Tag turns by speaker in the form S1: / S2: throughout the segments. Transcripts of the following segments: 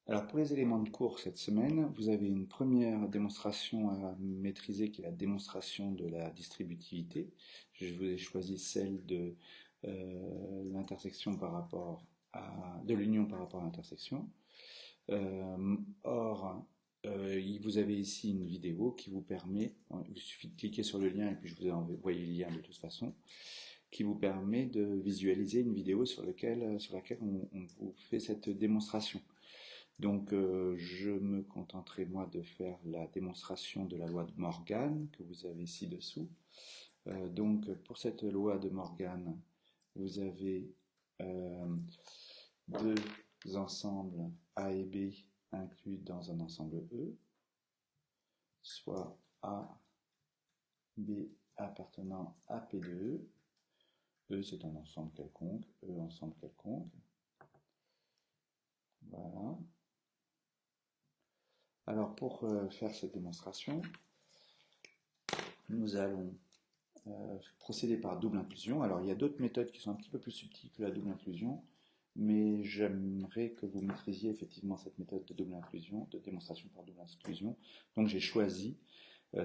S1: Alors pour les éléments de cours cette semaine, vous avez une première démonstration à maîtriser qui est la démonstration de la distributivité. Je vous ai choisi celle de l'intersection par rapport de l'union par rapport à l'intersection. Or, vous avez ici une vidéo qui vous permet, il suffit de cliquer sur le lien et puis je vous ai envoyé le lien de toute façon, qui vous permet de visualiser une vidéo sur laquelle on vous fait cette démonstration. Donc, je me contenterai moi de faire la démonstration de la loi de Morgan que vous avez ci-dessous. Donc, pour cette loi de Morgan, vous avez deux ensembles A et B inclus dans un ensemble E, soit A, B appartenant à P de E. E, c'est un ensemble quelconque, E ensemble quelconque. Voilà. Alors, pour faire cette démonstration, nous allons procéder par double inclusion. Alors, il y a d'autres méthodes qui sont un petit peu plus subtiles que la double inclusion, mais j'aimerais que vous maîtrisiez effectivement cette méthode de double inclusion, de démonstration par double inclusion. Donc, j'ai choisi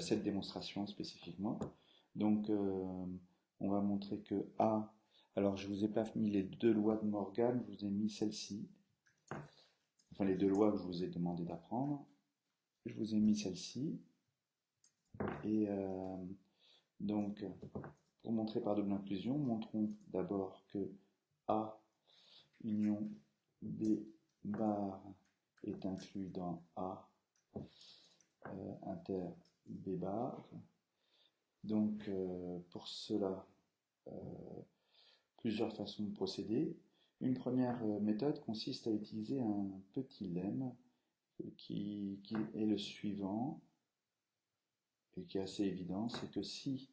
S1: cette démonstration spécifiquement. Donc, on va montrer que A, alors je vous ai pas mis les deux lois de Morgan, je vous ai mis celle-ci, enfin les deux lois que je vous ai demandé d'apprendre. Je vous ai mis celle-ci, et donc, pour montrer par double inclusion, montrons d'abord que A union B bar est inclus dans A inter B bar. Donc, pour cela, plusieurs façons de procéder. Une première méthode consiste à utiliser un petit lemme qui est le suivant, et qui est assez évident, c'est que si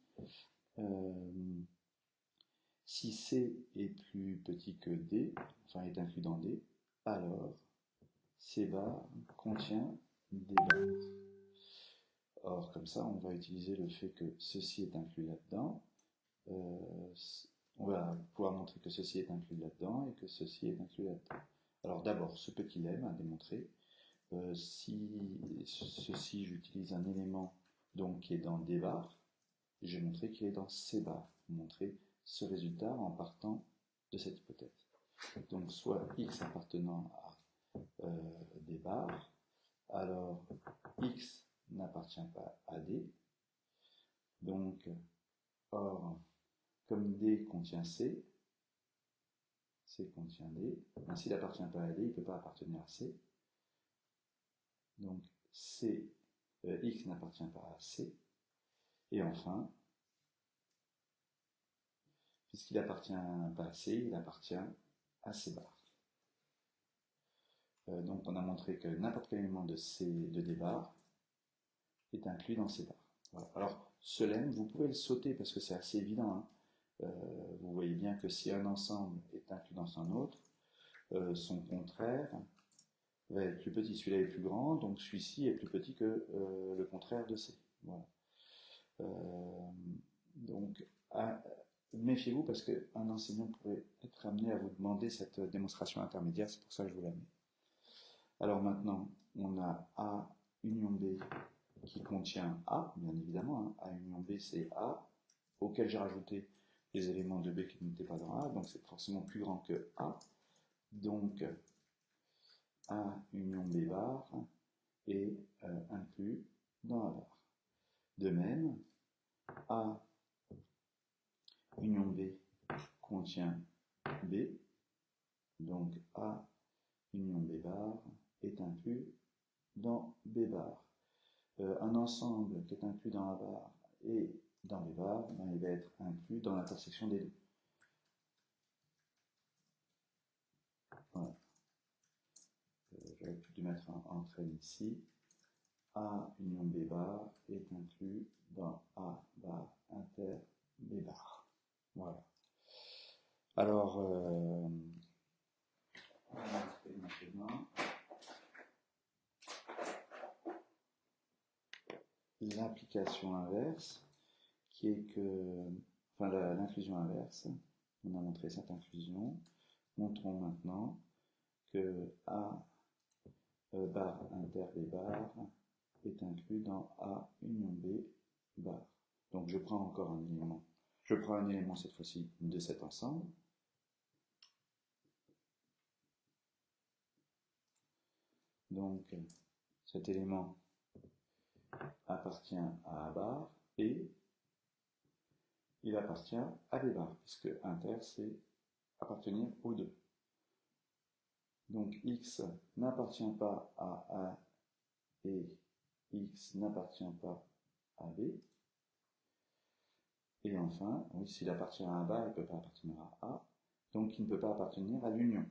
S1: C est plus petit que D, enfin est inclus dans D, alors C bar contient D bar. Or, comme ça, on va utiliser le fait que ceci est inclus là-dedans. On va pouvoir montrer que ceci est inclus là-dedans et que ceci est inclus là-dedans. Alors d'abord, ce petit lemme à démontrer. Si ceci, j'utilise un élément donc, qui est dans D bar, j'ai montré qu'il est dans C bar. Montrer ce résultat en partant de cette hypothèse. Donc soit x appartenant à D bar, alors x n'appartient pas à D. Donc, or, comme D contient C, C contient D, s'il n'appartient pas à D, il ne peut pas appartenir à C. Donc, x n'appartient pas à C. Et enfin, puisqu'il n'appartient pas à C, il appartient à C bar. Donc on a montré que n'importe quel élément de D bar est inclus dans C bar. Voilà. Alors ce lemme, vous pouvez le sauter parce que c'est assez évident. Vous voyez bien que si un ensemble est inclus dans un autre, son contraire va être plus petit. Celui-là est plus grand, donc celui-ci est plus petit que le contraire de C. Voilà. Donc, méfiez-vous parce qu'un enseignant pourrait être amené à vous demander cette démonstration intermédiaire, c'est pour ça que je vous la mets. Alors maintenant, on a A union B qui contient A, bien évidemment. A union B, c'est A, auquel j'ai rajouté les éléments de B qui n'étaient pas dans A, donc c'est forcément plus grand que A. Donc, A union B bar est inclus dans A bar. De même, A union B contient B, donc A union B bar est inclus dans B bar. Un ensemble qui est inclus dans A bar et dans B bar, il va être inclus dans l'intersection des deux. Voilà. J'aurais pu le mettre en traîne ici. A union B bar est inclus dans A bar inter B bar. Voilà. Alors, on va montrer maintenant l'application inverse, qui est que, enfin l'inclusion inverse, on a montré cette inclusion. Montrons maintenant que A bar inter B bar est inclus dans A union B bar. Donc je prends encore un élément. Je prends un élément cette fois-ci de cet ensemble. Donc cet élément appartient à A bar et il appartient à B bar, puisque inter c'est appartenir aux deux. Donc x n'appartient pas à A et x n'appartient pas à B. Et enfin, oui, s'il appartient à A bar, il ne peut pas appartenir à A, donc il ne peut pas appartenir à l'union.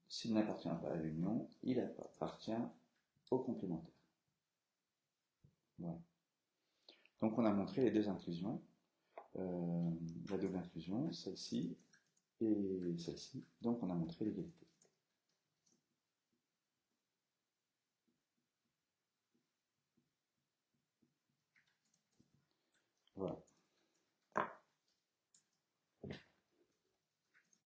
S1: S'il n'appartient pas à l'union, il appartient au complémentaire. Voilà. Donc on a montré les deux inclusions, la double inclusion, celle-ci et celle-ci. Donc on a montré l'égalité.